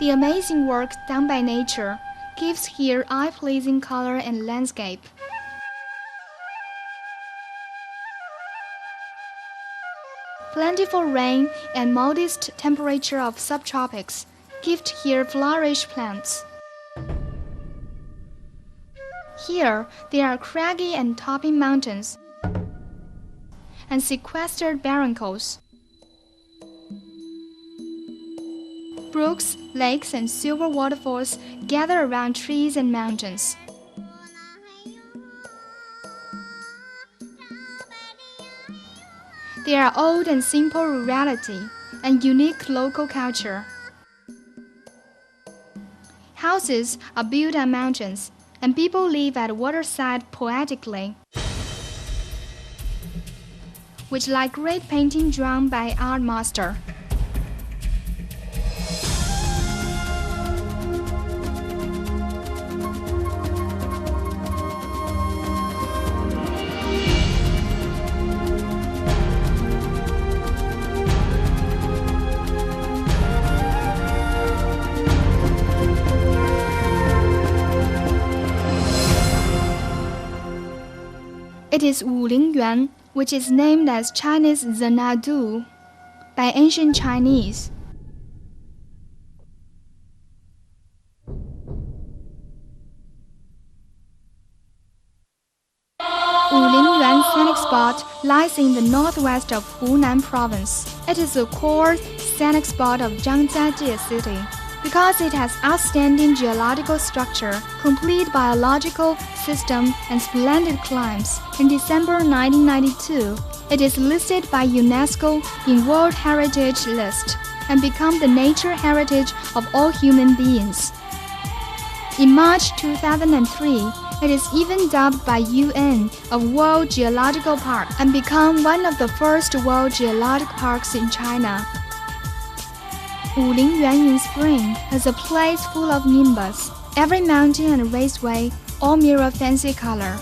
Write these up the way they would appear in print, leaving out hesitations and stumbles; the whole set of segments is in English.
The amazing work done by nature gives here eye-pleasing color and landscape. Plentiful rain and modest temperature of subtropics give here flourish plants. Here, there are craggy and topping mountains and sequestered barrancles. Brooks, lakes, and silver waterfalls gather around trees and mountains. There are old and simple rurality and unique local culture. Houses are built on mountains, and people live at waterside poetically, which like great painting drawn by art master. It is Wulingyuan, which is named as Chinese Xanadu by ancient Chinese. Wulingyuan scenic spot lies in the northwest of Hunan province. It is the core scenic spot of Zhangjiajie city. Because it has outstanding geological structure, complete biological system, and splendid climes, in December 1992, it is listed by UNESCO in World Heritage List and become the nature heritage of all human beings. In March 2003, it is even dubbed by UN a World Geological Park and become one of the first World Geologic Parks in China. Wulingyuan in spring is a place full of nimbus. Every mountain and raceway all mirror fancy color.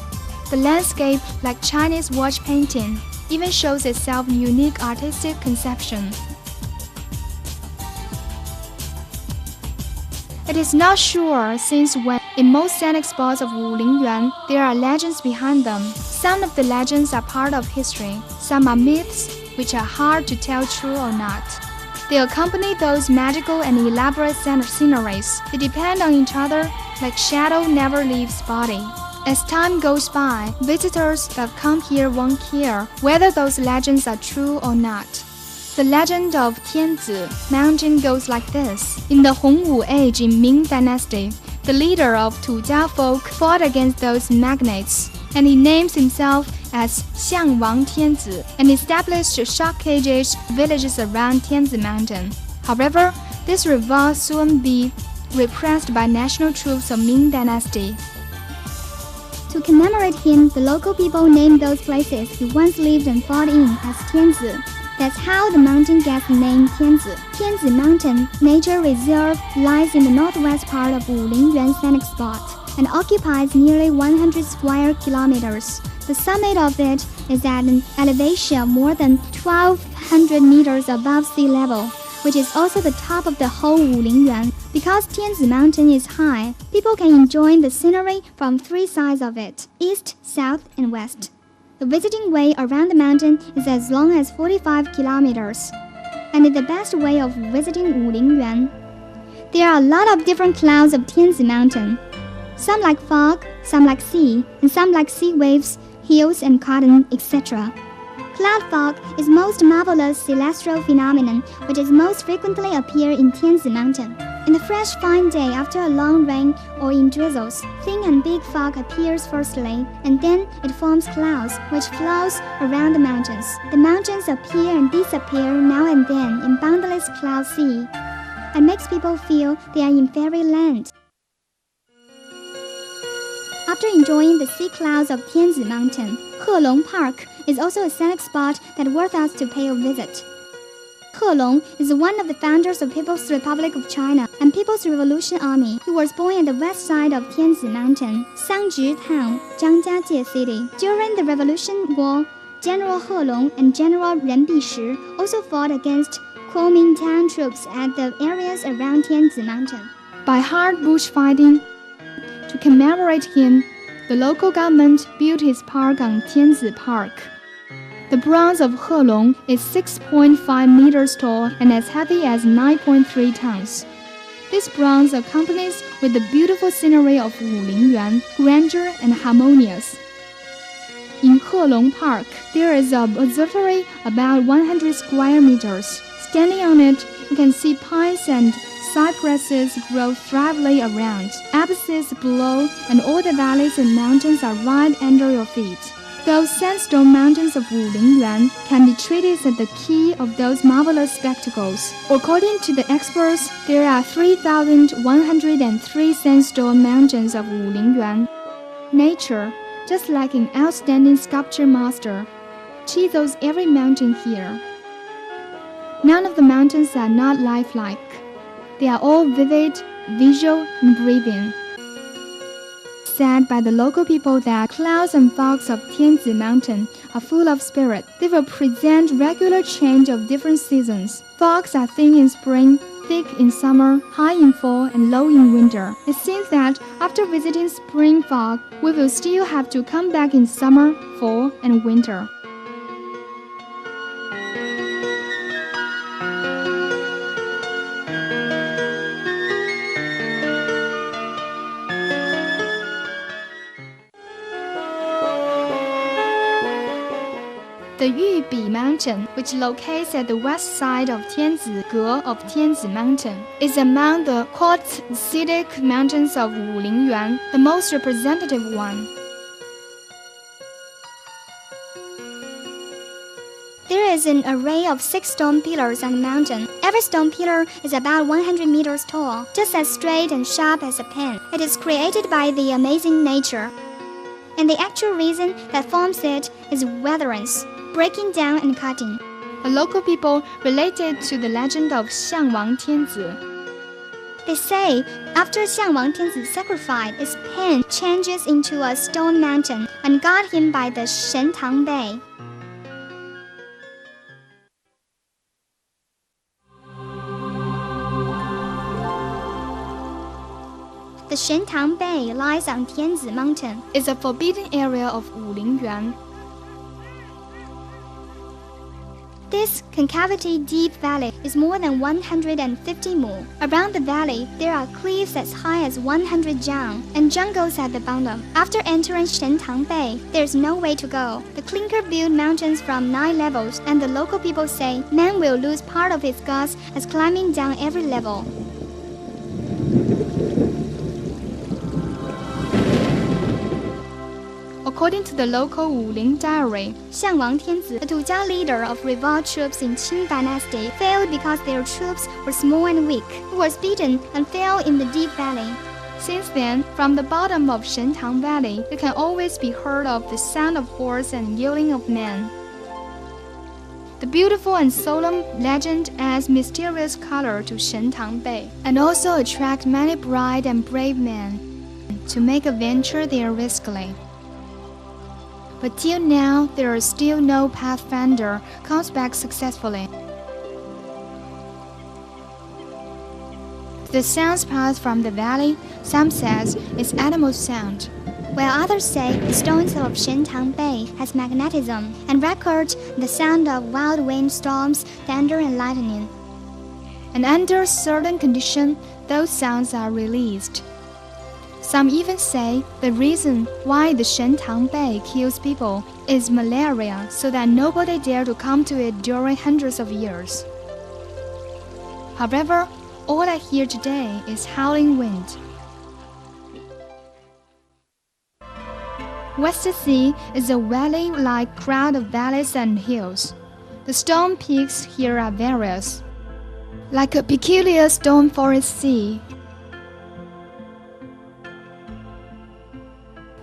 The landscape, like Chinese watch painting, even shows itself in unique artistic conception. It is not sure since when. In most scenic spots of Wulingyuan, there are legends behind them. Some of the legends are part of history. Some are myths, which are hard to tell true or not. They accompany those magical and elaborate sceneries. They depend on each other like shadow never leaves body. As time goes by, visitors that come here won't care whether those legends are true or not. The legend of Tianzi mountain goes like this. In the Hongwu age in Ming Dynasty, the leader of Tujia folk fought against those magnates, and he names himself as Xiang Wang Tianzi and established shock cages villages around Tianzi Mountain. However, this revolt soon be repressed by national troops of Ming Dynasty. To commemorate him, the local people named those places he once lived and fought in as Tianzi. That's how the mountain gets the name Tianzi. Tianzi Mountain Nature Reserve lies in the northwest part of Wulingyuan scenic spot and occupies nearly 100 square kilometers. The summit of it is at an elevation of more than 1,200 meters above sea level, which is also the top of the whole Wulingyuan. Because Tianzi Mountain is high, people can enjoy the scenery from three sides of it, east, south, and west. The visiting way around the mountain is as long as 45 kilometers, and is the best way of visiting Wulingyuan. There are a lot of different clouds of Tianzi Mountain. Some like fog, some like sea, and some like sea waves, hills and cotton, etc. Cloud fog is most marvelous celestial phenomenon which is most frequently appear in Tianzi Mountain. In the fresh fine day after a long rain or in drizzles, thin and big fog appears firstly, and then it forms clouds which flows around the mountains. The mountains appear and disappear now and then in boundless cloud sea, and makes people feel they are in fairyland. After enjoying the sea clouds of Tianzi Mountain, Helong Park is also a scenic spot that worth us to pay a visit. Helong is one of the founders of People's Republic of China and People's Revolution Army. He was born at the west side of Tianzi Mountain, Sangzhi Town, Zhangjiajie City. During the Revolution War, General Helong and General Ren Bishi also fought against Kuomintang troops at the areas around Tianzi Mountain. By hard bush fighting, to commemorate him, the local government built his park on Tianzi Park. The bronze of Helong is 6.5 meters tall and as heavy as 9.3 tons. This bronze accompanies with the beautiful scenery of Wulingyuan, grandeur and harmonious. In Helong Park, there is an observatory about 100 square meters. Standing on it, you can see pines and cypresses grow thrively around. Abysses below, and all the valleys and mountains are right under your feet. Those sandstone mountains of Wulingyuan can be treated as the key of those marvelous spectacles. According to the experts, there are 3,103 sandstone mountains of Wulingyuan. Nature, just like an outstanding sculpture master, chisels every mountain here. None of the mountains are not lifelike. They are all vivid, visual, and breathing. Said by the local people that clouds and fogs of Tianzi Mountain are full of spirit. They will present regular change of different seasons. Fogs are thin in spring, thick in summer, high in fall, and low in winter. It seems that after visiting spring fog, we will still have to come back in summer, fall, and winter. The Yubi Mountain, which locates at the west side of Tianzi of Tianzi Mountain, is among the quartzitic mountains of Wulingyuan, the most representative one. There is an array of 6 stone pillars on the mountain. Every stone pillar is about 100 meters tall, just as straight and sharp as a pen. It is created by the amazing nature, and the actual reason that forms it is weatherance, breaking down and cutting. The local people related to the legend of Xiangwang Tianzi. They say after Xiangwang Tianzi sacrificed, his pen changes into a stone mountain and guard him by the Shentang Bay. The Shentang Bay lies on Tianzi Mountain. It's a forbidden area of Wulingyuan. This concavity deep valley is more than 150 mu. Around the valley, there are cliffs as high as 100 jiang and jungles at the bottom. After entering Shentang Bay, there's no way to go. The clinker-built mountains from 9 levels, and the local people say man will lose part of his guts as climbing down every level. According to the local Wuling diary, Xiangwang Tianzi, the Tujia leader of revolt troops in Qing dynasty, failed because their troops were small and weak. He was beaten and fell in the deep valley. Since then, from the bottom of Shentang Valley, you can always be heard of the sound of horse and yelling of men. The beautiful and solemn legend adds mysterious color to Shentang Bay, and also attract many bright and brave men to make a venture there riskily. But till now, there is still no pathfinder comes back successfully. The sounds pass from the valley. Some says it's animal sound, while others say the stones of Shentang Bay has magnetism and record the sound of wild wind storms, thunder and lightning. And under certain conditions, those sounds are released. Some even say the reason why the Shentang Bay kills people is malaria, so that nobody dare to come to it during hundreds of years. However, all I hear today is howling wind. West Sea is a valley-like crowd of valleys and hills. The stone peaks here are various, like a peculiar stone forest sea.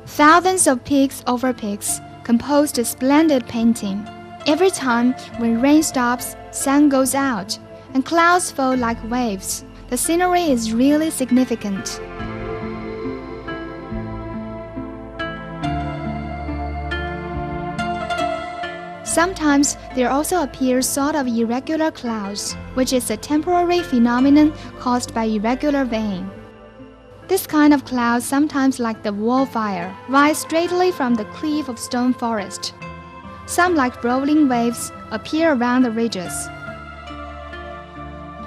Thousands of peaks over peaks composed a splendid painting. Every time when rain stops, sun goes out, and clouds fall like waves. The scenery is really significant. Sometimes there also appear sort of irregular clouds, which is a temporary phenomenon caused by irregular rain. This kind of cloud, sometimes like the wall fire, rise straightly from the cliff of stone forest. Some, like rolling waves, appear around the ridges.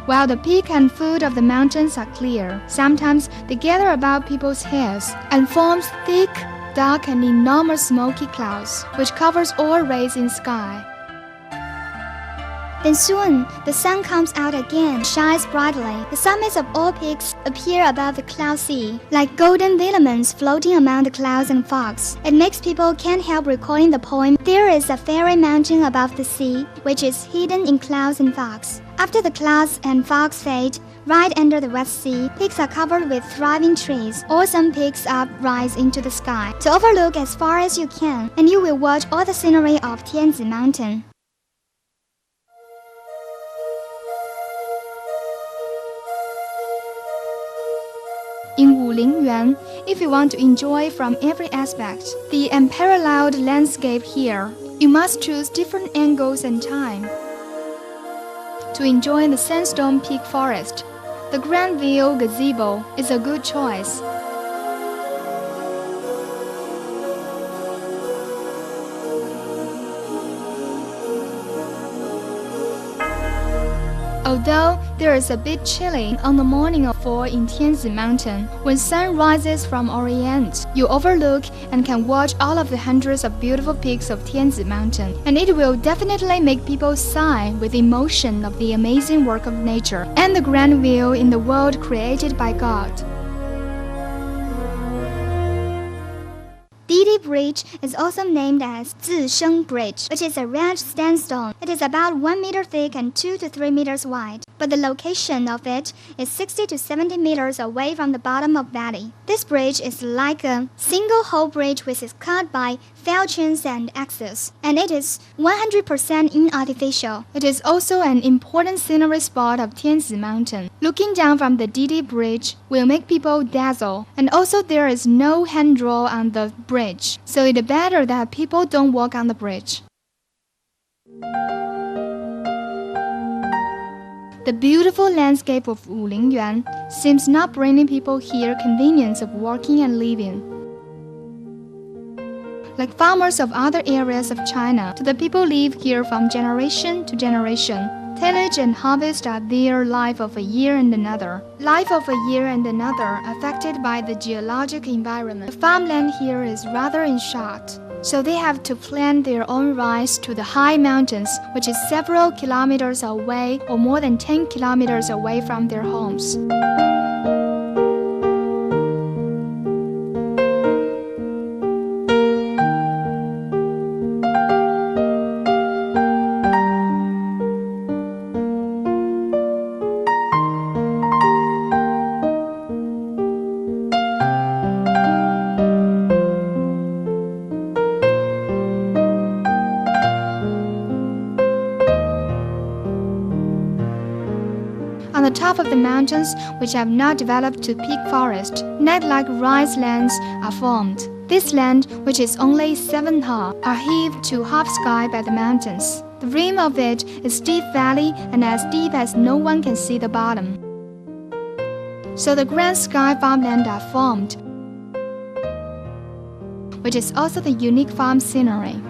While the peak and foot of the mountains are clear, sometimes they gather about people's heads and forms thick, dark and enormous smoky clouds, which covers all rays in sky. Then soon, the sun comes out again, shines brightly. The summits of all peaks appear above the cloud sea, like golden filaments floating among the clouds and fogs. It makes people can't help recalling the poem, "There is a fairy mountain above the sea, which is hidden in clouds and fogs." After the clouds and fogs fade, right under the West Sea, peaks are covered with thriving trees. Awesome peaks rise into the sky to overlook as far as you can, and you will watch all the scenery of Tianzi Mountain. In Wulingyuan, if you want to enjoy from every aspect the unparalleled landscape here, you must choose different angles and time. To enjoy the sandstone peak forest, the Grand View gazebo is a good choice. Although there is a bit chilly on the morning of fall in Tianzi Mountain, when sun rises from Orient, you overlook and can watch all of the hundreds of beautiful peaks of Tianzi Mountain, and it will definitely make people sigh with emotion of the amazing work of nature and the grand view in the world created by God. Didi Bridge is also named as Zisheng Bridge, which is a red sandstone. It is about 1 meter thick and 2 to 3 meters wide, but the location of it is 60 to 70 meters away from the bottom of valley. This bridge is like a single hull bridge which is cut by falchions and axes, and it is 100% inartificial. It is also an important scenery spot of Tianzi Mountain. Looking down from the Didi Bridge will make people dazzle, and also there is no handrail on the bridge, so it's better that people don't walk on the bridge. The beautiful landscape of Wulingyuan seems not bringing people here convenience of working and living. Like farmers of other areas of China, the people live here from generation to generation. Tillage and harvest are their life of a year and another. Life of a year and another affected by the geologic environment. The farmland here is rather in short, so they have to plant their own rice to the high mountains, which is several kilometers away or more than 10 kilometers away from their homes. On the top of the mountains, which have not developed to peak forest, net-like rice lands are formed. This land, which is only 7 ha, are heaved to half-sky by the mountains. The rim of it is steep valley and as deep as no one can see the bottom. So the grand sky farmland are formed, which is also the unique farm scenery.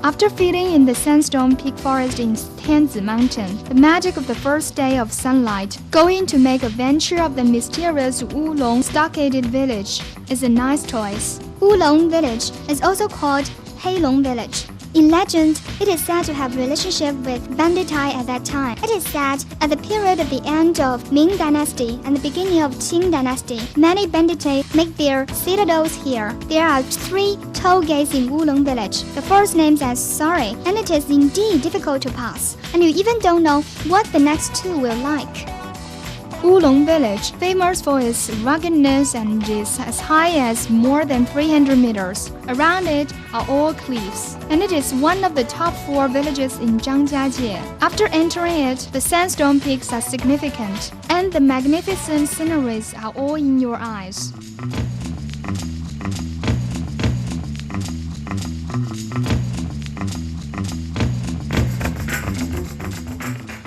After feeding in the sandstone peak forest in Tianzi Mountain, the magic of the first day of sunlight, going to make a venture of the mysterious Wulong stockaded village is a nice choice. Wulong Village is also called Heilong Village. In legend, it is said to have relationship with banditai at that time. It is said at the period of the end of Ming Dynasty and the beginning of Qing Dynasty, many banditai make their citadels here. There are 3 toll gates in Wulong Village. The first name says sorry, and it is indeed difficult to pass, and you even don't know what the next 2 will like. Wulong Village, famous for its ruggedness and is as high as more than 300 meters. Around it are all cliffs, and it is one of the top 4 villages in Zhangjiajie. After entering it, the sandstone peaks are significant, and the magnificent sceneries are all in your eyes.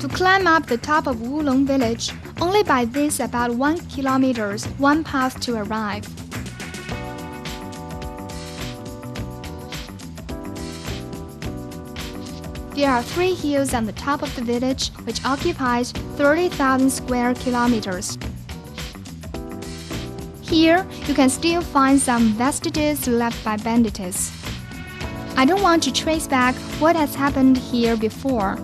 To climb up the top of Wulong Village, only by this about 1 kilometer, one path to arrive. There are 3 hills on the top of the village, which occupies 30,000 square kilometers. Here, you can still find some vestiges left by bandits. I don't want to trace back what has happened here before.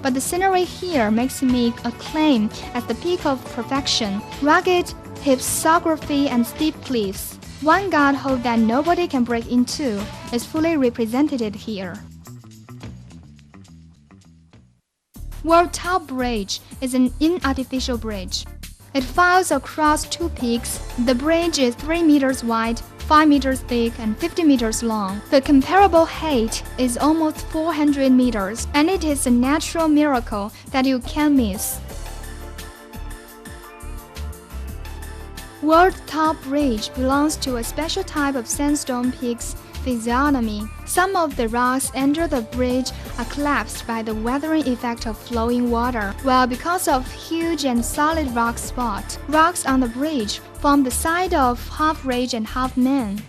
But the scenery here makes me acclaim as the peak of perfection. Rugged hypsography and steep cliffs. One godhole that nobody can break into is fully represented here. World Top Bridge is an inartificial bridge. It files across 2 peaks. The bridge is 3 meters wide, 5 meters thick, and 50 meters long. The comparable height is almost 400 meters, and it is a natural miracle that you can't miss. World Top Bridge belongs to a special type of sandstone peaks physiognomy. Some of the rocks under the bridge are collapsed by the weathering effect of flowing water, while because of huge and solid rock spot, rocks on the bridge form the side of half ridge and half man.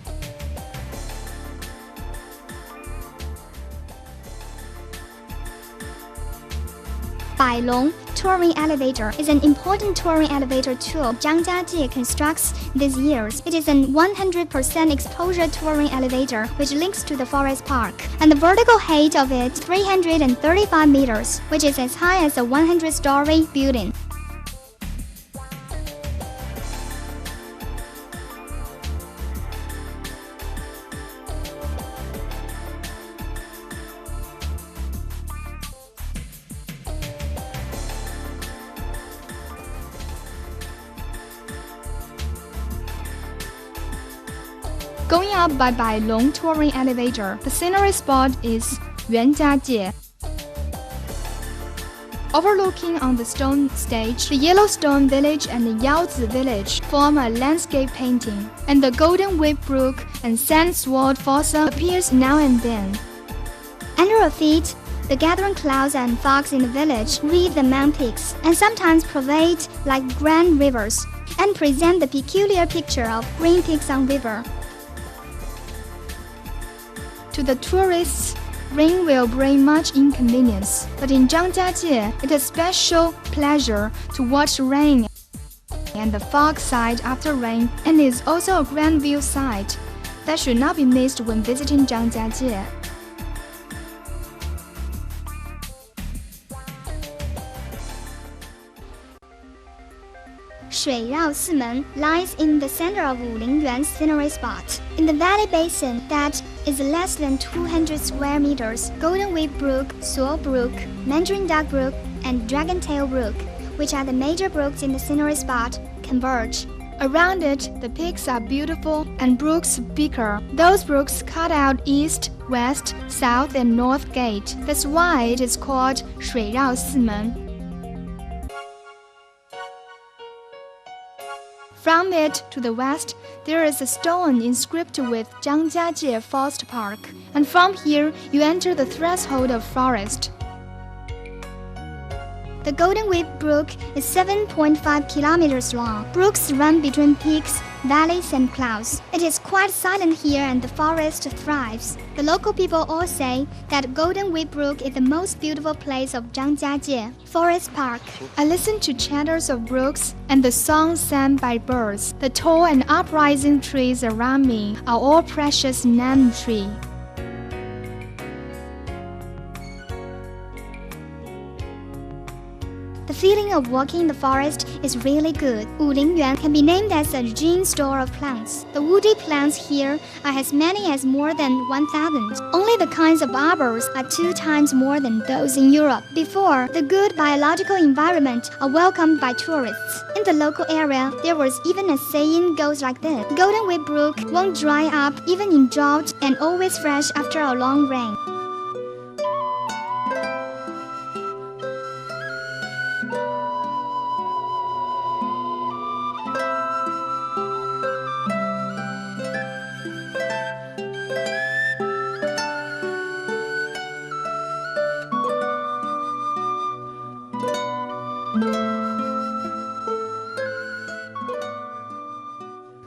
Bailong touring elevator is an important touring elevator tool Zhangjiajie constructs these years. It is a 100% exposure touring elevator which links to the forest park, and the vertical height of it 335 meters, which is as high as a 100-story building. Going up by Bailong touring elevator, the scenery spot is Yuanjiajie. Overlooking on the stone stage, the Yellowstone Village and the Yaozi Village form a landscape painting, and the Golden Whip Brook and Sand Sword Fossa appears now and then. Under our feet, the gathering clouds and fogs in the village wreathe the mountain peaks and sometimes pervade like grand rivers and present the peculiar picture of green peaks on river. To the tourists, rain will bring much inconvenience, but in Zhangjiajie, it is special pleasure to watch rain and the fog side after rain, and is also a grand view site that should not be missed when visiting Zhangjiajie. Shuirao Simen lies in the center of Wulingyuan scenery spot. In the valley basin that is less than 200 square meters, Golden Whip Brook, Suo Brook, Mandarin Duck Brook, and Dragon Tail Brook, which are the major brooks in the scenery spot, converge. Around it, the peaks are beautiful and brooks bigger. Those brooks cut out east, west, south, and north gate. That's why it is called 水绕四门. From it to the west, there is a stone inscribed with Zhangjiajie Forest Park, and from here you enter the threshold of forest. The Golden Whip Brook is 7.5 kilometers long. Brooks run between peaks, valleys, and clouds. It is quite silent here and the forest thrives. The local people all say that Golden Whip Brook is the most beautiful place of Zhangjiajie Forest Park. I listen to chatters of brooks and the songs sung by birds. The tall and uprising trees around me are all precious nan tree. The feeling of walking in the forest is really good. Wulingyuan can be named as a gene store of plants. The woody plants here are as many as more than 1,000. Only the kinds of arbors are 2 times more than those in Europe. Before, the good biological environment are welcomed by tourists. In the local area, there was even a saying goes like this: Golden Whip Brook won't dry up even in drought and always fresh after a long rain.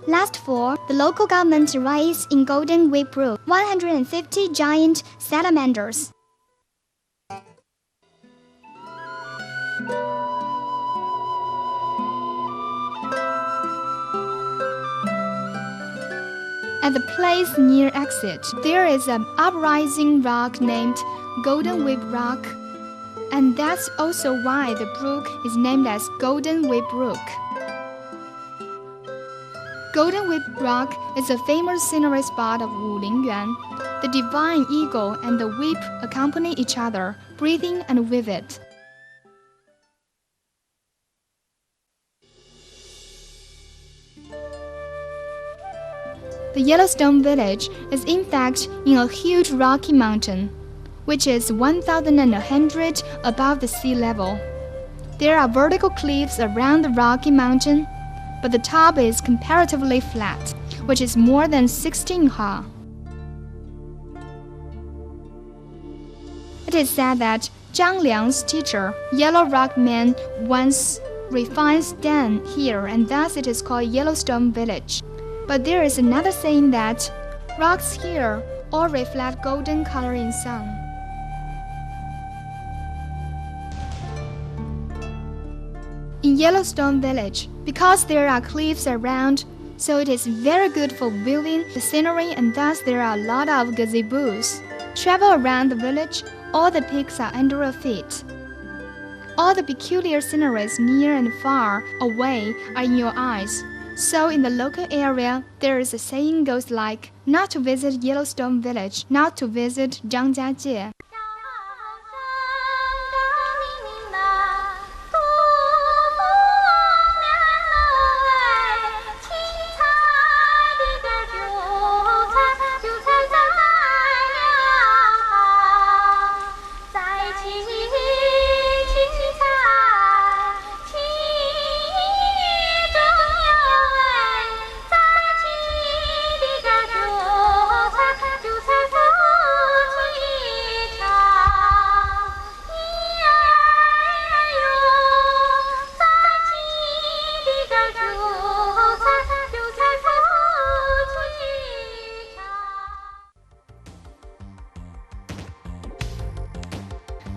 Last fall, the local government raised in Golden Whip Brook 150 giant salamanders. At the place near exit, there is an uprising rock named Golden Whip Rock, and that's also why the brook is named as Golden Whip Brook. Golden Whip Rock is a famous scenery spot of Wulingyuan. The divine eagle and the whip accompany each other, breathing and vivid. The Yellowstone Village is in fact in a huge rocky mountain, which is 1,100 above the sea level. There are vertical cliffs around the rocky mountain, but the top is comparatively flat, which is more than 16 ha. It is said that Zhang Liang's teacher, Yellow Rock Man, once refined sand here, and thus it is called Yellowstone Village. But there is another saying that rocks here all reflect golden color in sun. In Yellowstone Village, because there are cliffs around, so it is very good for viewing the scenery, and thus there are a lot of gazebos. Travel around the village, all the peaks are under your feet. All the peculiar sceneries near and far away are in your eyes. So in the local area, there is a saying goes like, not to visit Yellowstone Village, not to visit张家界.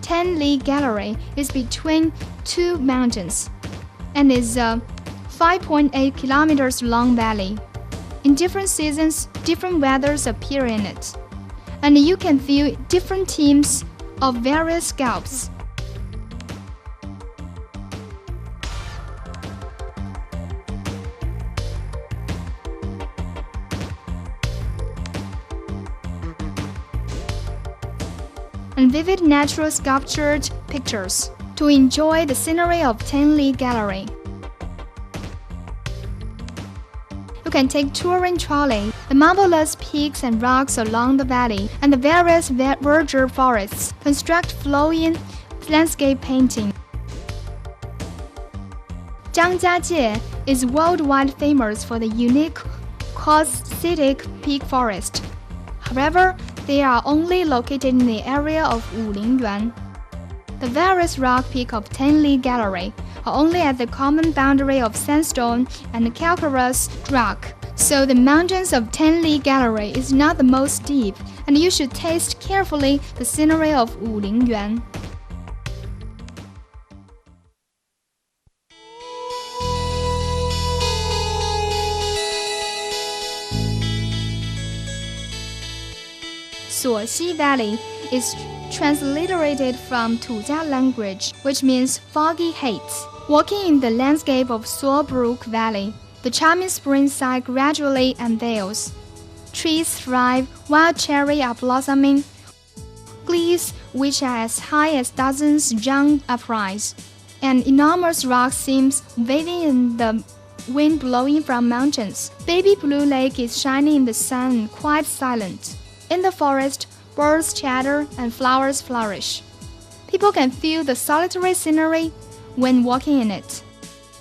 Tenli Gallery is between 2 mountains and is a 5.8 kilometers long valley. In different seasons, different weathers appear in it, and you can view different teams of various scalps. And vivid natural sculptured pictures to enjoy the scenery of Tenli Gallery. You can take touring trolley, the marvelous peaks and rocks along the valley, and the various verdure forests, construct flowing landscape painting. Zhangjiajie is worldwide famous for the unique Caucasic peak forest. However, they are only located in the area of Wulingyuan. The various rock peaks of Tenli Gallery are only at the common boundary of sandstone and calcareous rock, so the mountains of Tenli Gallery is not the most steep, and you should taste carefully the scenery of Wulingyuan. Suoxi Valley is transliterated from Tujia language, which means foggy haze. Walking in the landscape of Suobrook Valley, the charming springside gradually unveils. Trees thrive, wild cherry are blossoming, cliffs which are as high as dozens jump upright. An enormous rock seems waving in the wind blowing from mountains. Baby Blue Lake is shining in the sun, quite silent. In the forest, birds chatter and flowers flourish. People can feel the solitary scenery when walking in it.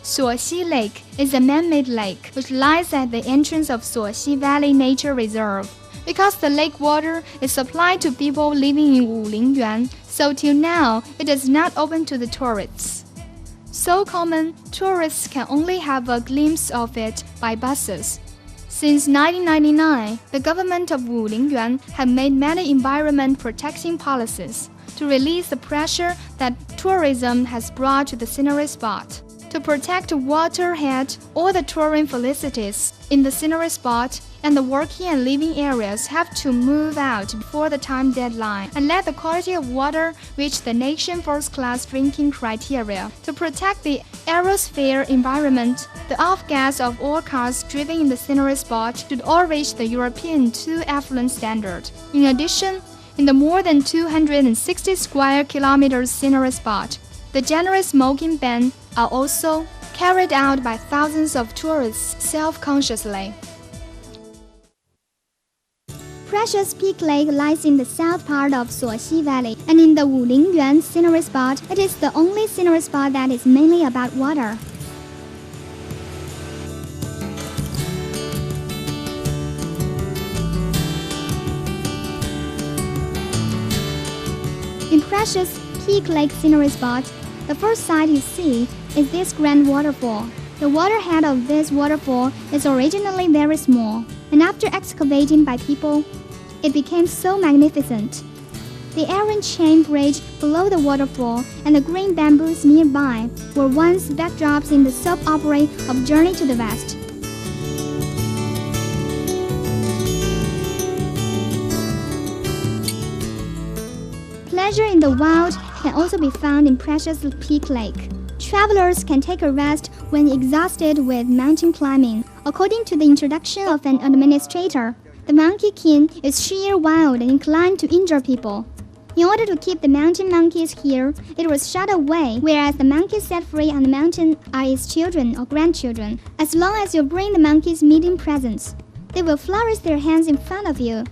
Suoxi Lake is a man-made lake which lies at the entrance of Suoxi Valley Nature Reserve. Because the lake water is supplied to people living in Wulingyuan, so till now it is not open to the tourists. So common, tourists can only have a glimpse of it by buses. Since 1999, the government of Wulingyuan have made many environment protecting policies to release the pressure that tourism has brought to the scenery spot. To protect the waterhead, all the touring facilities in the scenery spot and the working and living areas have to move out before the time deadline and let the quality of water reach the nation first-class drinking criteria. To protect the aerosphere environment, the off-gas of all cars driven in the scenery spot should all reach the European 2 effluent standard. In addition, in the more than 260 square kilometers scenery spot, the general smoking ban are also carried out by thousands of tourists self-consciously. Precious Peak Lake lies in the south part of Suoxi Valley, and in the Wulingyuan scenery spot, it is the only scenery spot that is mainly about water. In Precious Peak Lake scenery spot, the first sight you see is this grand waterfall. The waterhead of this waterfall is originally very small, and after excavating by people, it became so magnificent. The iron chain bridge below the waterfall and the green bamboos nearby were once backdrops in the soap opera of Journey to the West. Pleasure in the wild can also be found in Precious Peak Lake. Travelers can take a rest when exhausted with mountain climbing. According to the introduction of an administrator, the monkey king is sheer wild and inclined to injure people. In order to keep the mountain monkeys here, it was shut away, whereas the monkeys set free on the mountain are its children or grandchildren. As long as you bring the monkeys meeting presents, they will flourish their hands in front of you.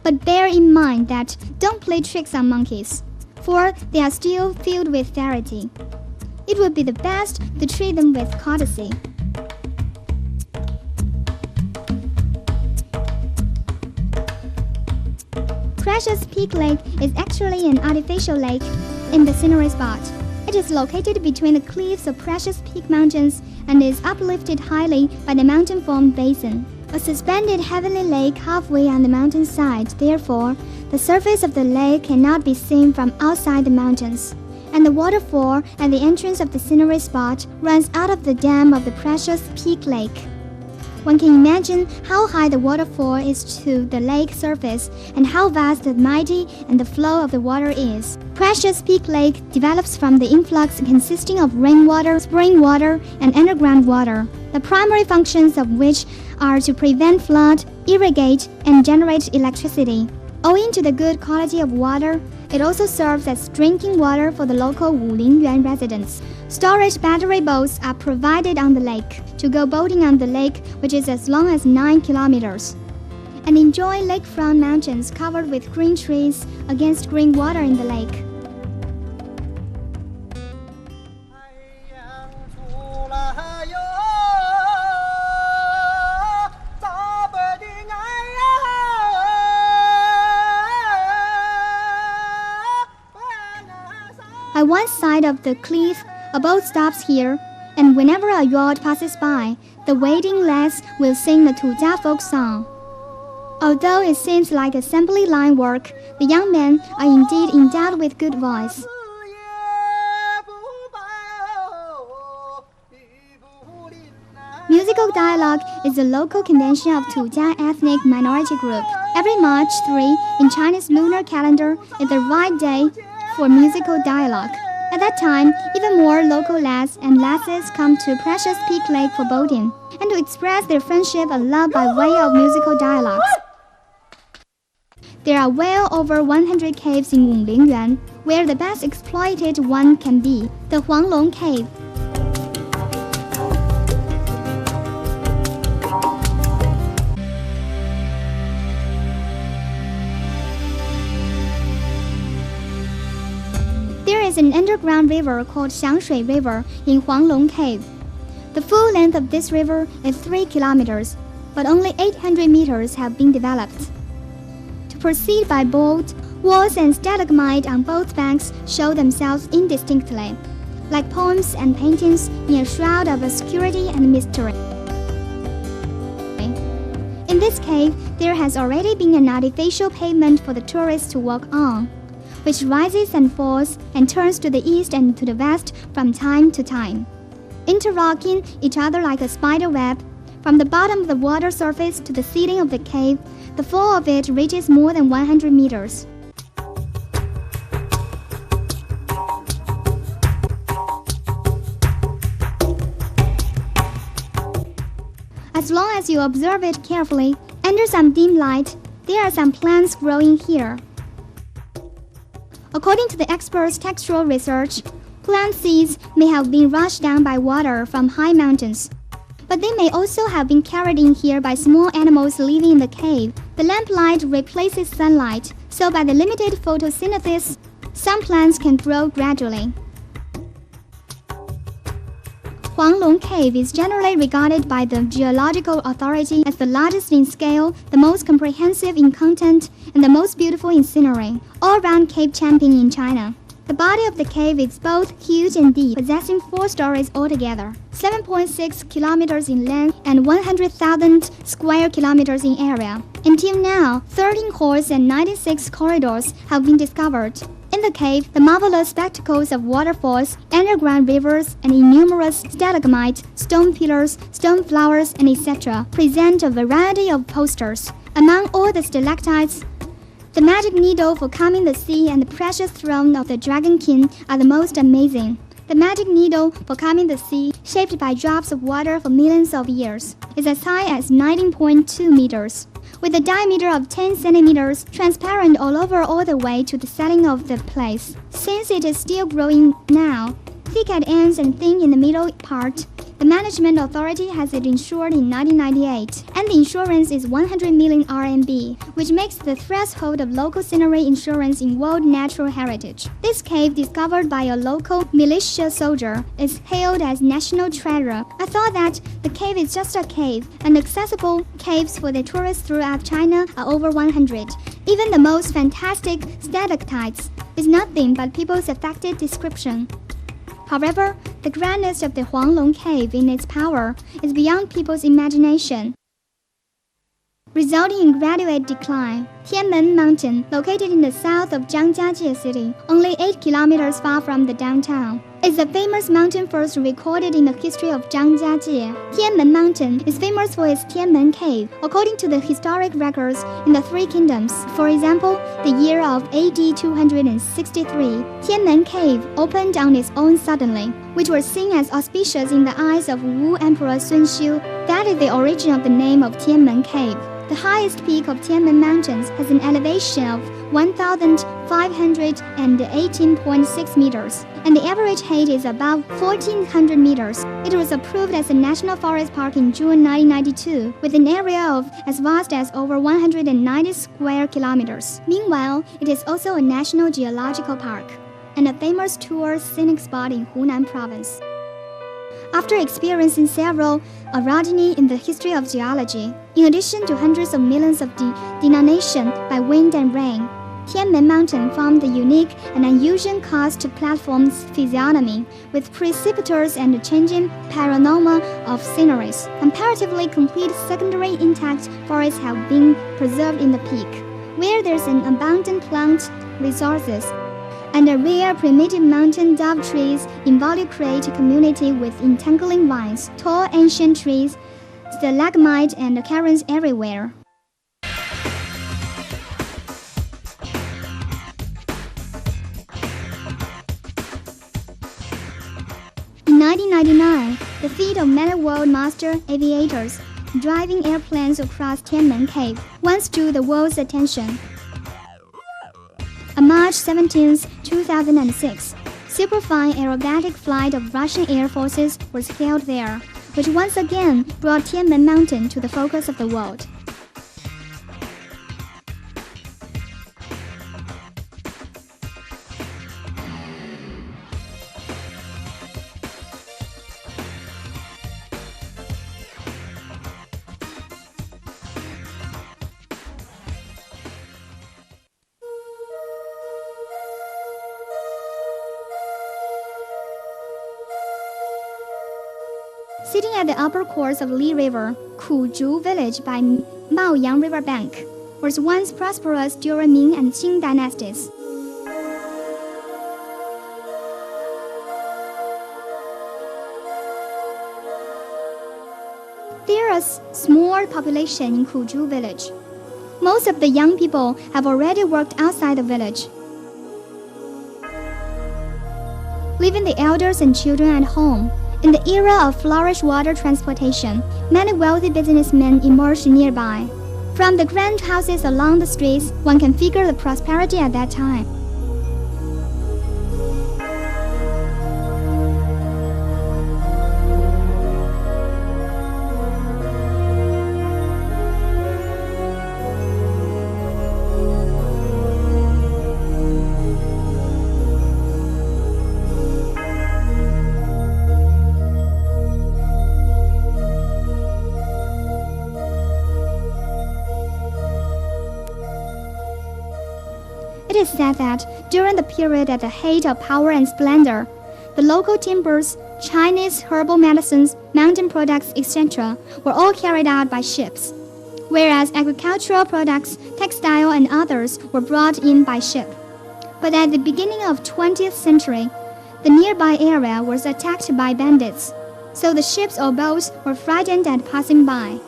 But bear in mind that don't play tricks on monkeys, for they are still filled with charity. It would be the best to treat them with courtesy. Precious Peak Lake is actually an artificial lake in the scenery spot. It is located between the cliffs of Precious Peak Mountains and is uplifted highly by the mountain-formed basin. A suspended heavenly lake halfway on the mountainside, therefore, the surface of the lake cannot be seen from outside the mountains, and the waterfall at the entrance of the scenery spot runs out of the dam of the Precious Peak Lake. One can imagine how high the waterfall is to the lake surface and how vast and mighty and the flow of the water is. Precious Peak Lake develops from the influx consisting of rainwater, spring water, and underground water, the primary functions of which are to prevent flood, irrigate, and generate electricity. Owing to the good quality of water, it also serves as drinking water for the local Wulingyuan residents. Storage battery boats are provided on the lake to go boating on the lake, which is as long as 9 kilometers, and enjoy lakefront mountains covered with green trees against green water in the lake. At one side of the cliff, a boat stops here, and whenever a yacht passes by, the waiting lads will sing the Tujia folk song. Although it seems like assembly line work, the young men are indeed endowed with good voice. Musical dialogue is a local convention of Tujia ethnic minority group. Every March 3 in Chinese lunar calendar is the right day for musical dialogue. At that time, even more local lads and lasses come to precious Peak Lake for boating and to express their friendship and love by way of musical dialogues. There are well over 100 caves in Wulingyan, where the best exploited one can be the Huanglong Cave. There is an underground river called Xiangshui River in Huanglong Cave. The full length of this river is 3 kilometers, but only 800 meters have been developed. To proceed by boat, walls and stalagmite on both banks show themselves indistinctly, like poems and paintings in a shroud of obscurity and mystery. In this cave, there has already been an artificial pavement for the tourists to walk on, which rises and falls and turns to the east and to the west from time to time, interlocking each other like a spider web. From the bottom of the water surface to the ceiling of the cave, the fall of it reaches more than 100 meters. As long as you observe it carefully, under some dim light, there are some plants growing here. According to the experts' textual research, plant seeds may have been rushed down by water from high mountains, but they may also have been carried in here by small animals living in the cave. The lamplight replaces sunlight, so by the limited photosynthesis, some plants can grow gradually. Huanglong Cave is generally regarded by the Geological Authority as the largest in scale, the most comprehensive in content, and the most beautiful in scenery, all-round cave champion in China. The body of the cave is both huge and deep, possessing 4 stories altogether, 7.6 kilometers in length and 100,000 square kilometers in area. Until now, 13 halls and 96 corridors have been discovered. In the cave, the marvelous spectacles of waterfalls, underground rivers, and innumerous stalagmites, stone pillars, stone flowers, and etc. present a variety of posters. Among all the stalactites, the magic needle for calming the sea and the precious throne of the Dragon King are the most amazing. The magic needle for calming the sea, shaped by drops of water for millions of years, is as high as 19.2 meters, with a diameter of 10 centimeters, transparent all over all the way to the ceiling of the place. Since it is still growing now, thick at ends and thin in the middle part, the management authority has it insured in 1998, and the insurance is 100 million RMB, which makes the threshold of local scenery insurance in World Natural Heritage. This cave, discovered by a local militia soldier, is hailed as national treasure. I thought that the cave is just a cave, and accessible caves for the tourists throughout China are over 100. Even the most fantastic stalactites is nothing but people's affected description. However, the grandness of the Huanglong Cave in its power is beyond people's imagination, resulting in graduate decline. Tianmen Mountain, located in the south of Zhangjiajie City, only 8 kilometers far from the downtown, is a famous mountain first recorded in the history of Zhangjiajie. Tianmen Mountain is famous for its Tianmen Cave, according to the historic records in the Three Kingdoms. For example, the year of AD 263, Tianmen Cave opened on its own suddenly, which was seen as auspicious in the eyes of Wu Emperor Sun Xiu. That is the origin of the name of Tianmen Cave. The highest peak of Tianmen Mountains has an elevation of 1,518.6 meters, and the average height is about 1,400 meters. It was approved as a national forest park in June 1992, with an area of as vast as over 190 square kilometers. Meanwhile, it is also a national geological park and a famous tourist scenic spot in Hunan province. After experiencing several orogeny in the history of geology, in addition to hundreds of millions of denudation by wind and rain, Tianmen Mountain formed a unique and unusual karst platform's physiognomy, with precipitous and changing panorama of sceneries. Comparatively complete secondary intact forests have been preserved in the peak, where there's an abundant plant resources, and the rare primitive mountain dove trees involucrate a community with entangling vines, tall ancient trees, stalagmite and cairns everywhere. 1999, the feat of many world master aviators driving airplanes across Tianmen Cave once drew the world's attention. On March 17, 2006, superfine aerobatic flight of Russian Air Forces was held there, which once again brought Tianmen Mountain to the focus of the world. Sitting at the upper course of Li River, Kuzhu village by Maoyang River bank was once prosperous during Ming and Qing dynasties. There is a small population in Kuzhu village. Most of the young people have already worked outside the village, leaving the elders and children at home. In the era of flourish water transportation, many wealthy businessmen emerged nearby. From the grand houses along the streets, one can figure the prosperity at that time. It is said that during the period at the height of power and splendor, the local timbers, Chinese herbal medicines, mountain products, etc. were all carried out by ships, whereas agricultural products, textile and others were brought in by ship. But at the beginning of 20th century, the nearby area was attacked by bandits, so the ships or boats were frightened at passing by.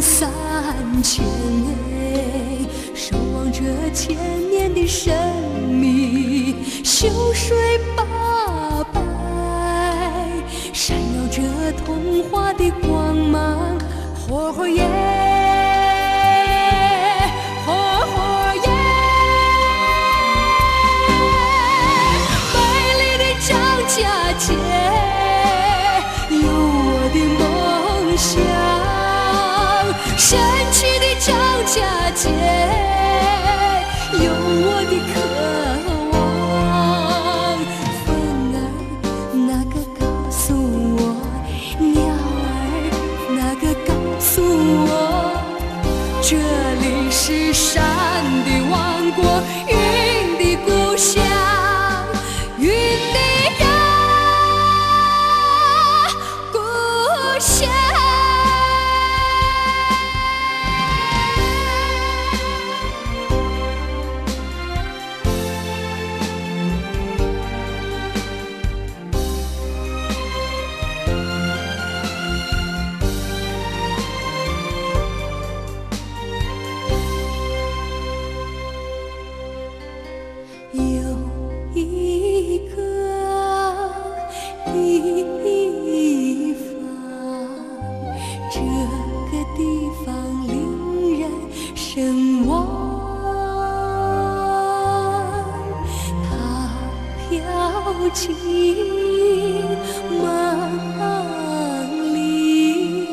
三千里，守望着千年的神秘，秀水八百，闪耀着童话的光芒，火火耶，火火耶，美丽的张家界，有我的梦想。神奇的张家界，有是山的王国，云的故乡，云的呀故乡。情梦里，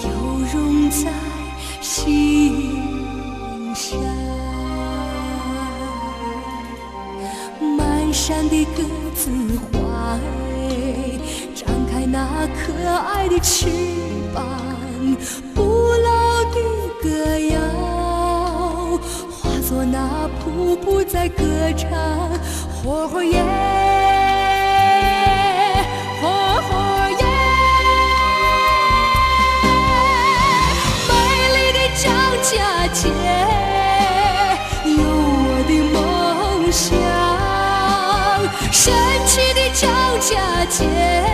又融在心上。满山的鸽子花，张开那可爱的翅膀，不老的歌谣，化作那瀑布在歌唱。火火耶，火火耶，美丽的张家界，有我的梦想，神奇的张家界。